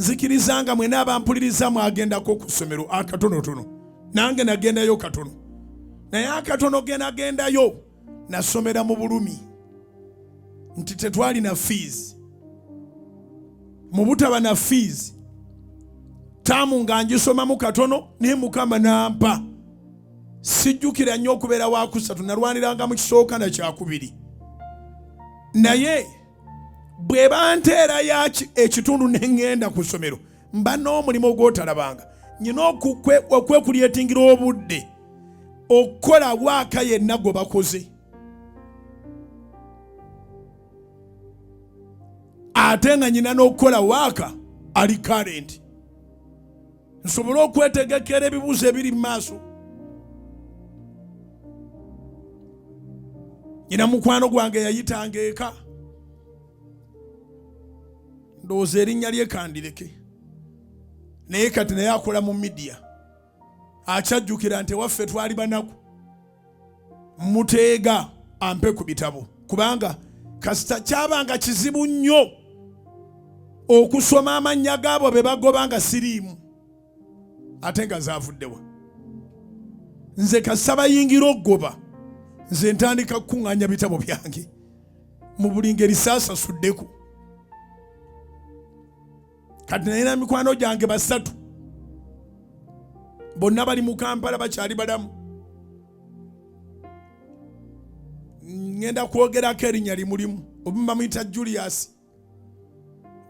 nzikirizanga mwena abampuliriza mwagendako ku ssomero akatonotono nange nagendayo katono naye akatono genagendayo nasomera mu bulumi nti tetwalina fees mu butaba na fees taamu nga ngisomamu katono naye Mukama nampa sijjukira nnyo okubeera wa kusatu nalwaniranga mu kisooka na kyakubiri naye bwe banteera yaki ekitundu neŋŋenda ku ssomero mba n'omulimu ogwotalabanga nyina okwekulyetingira obudde okukola waaka yenna gwe bakoze ate nga nyina n'okukola waaka ali current nsobole okwetegekera ebibuuzo ebiri mu maaso. Nyina mukwano gwange yayitanga eka ndowooza erinnya lye kandireke naye kati naye akola mu midiya akyajjukira nti waffe twali banaku muteega ampe ku bitabo kubanga kasita kyabanga kizibu nnyo okusoma amannya gaabo be bagoba nga siriimu ate nga zaavuddewa. Nze kasaba yingira ogoba nze ntandika kukuŋŋaanya bitabo byange mu buli ngeri saasasuddeko kati naye na mikwano gyange basatu bonna bali mu Kampala bakyali balamu. Ngenda kwogerako erinnya limulimu obumu bamuyita Julius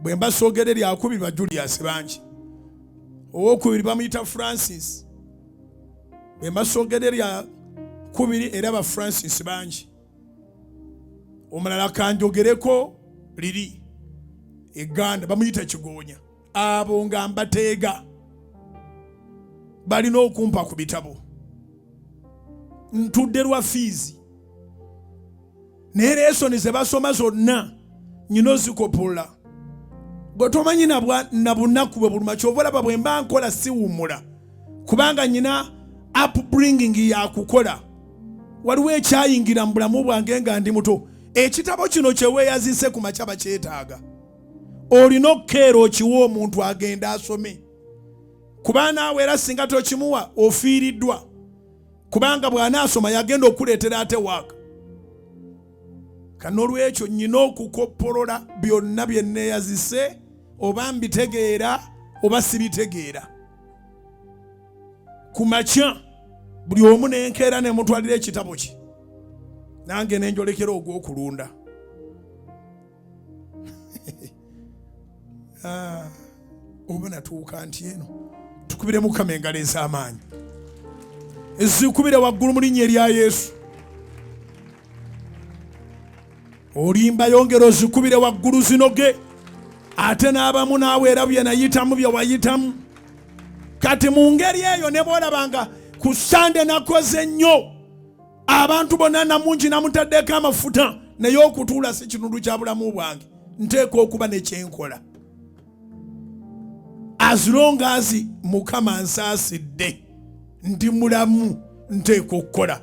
bwe mba soogera eryakubiri ba Julius bangi owokubiri bamuyita Francis bwe mba soogera eryakubiri era ba Francis bangi omulala kanjogereko liri eganda bamuyita Kigonya abo nga mbateega balina okumpa ku bitabo ntudde lwa fees naye lesoni ze basoma zonna nyina ozikopola bwe tomanyi na bunaku bwe buluma kyova olaba bwe mba nkola siwumula kubanga nyina upbringing yakukola waliwo ekyayingira mu bulamu bwange nga ndi muto. Ekitabo kino kyeweeyazise ku makya bakyetaaga olina okukeera okiwa omuntu agenda asome kuba naawe era singa tokimuwa ofiiriddwa kubanga bw'anaasoma yagenda okuleetera ate waaka. Kanolwekyo nyina okukoppolola byonna bye neeyazise oba mbitegeera oba sibitegeera ku makya buli omu nenkeera ne mutwalira ekitabo kye nange nenjolekera ogw'okulunda. Oba natuuka nti eno tukubire Mukama engalo ez'amaanyi ezikubire waggulu mu linnya erya Yesu. Olimba yongera ozikubire waggulu zinoge ate n'abamu naawe era bye nayitamu bye wayitamu kati mu ngeri eyo ne bw'olabanga ku Sande nakoze nnyo abantu bonna namungi namutaddeko amafuta naye okutuula si kitundu kya bulamu bwange nteeka okuba nekyenkola as long as Mukama ansaasidde ndi mulamu nteeka okukola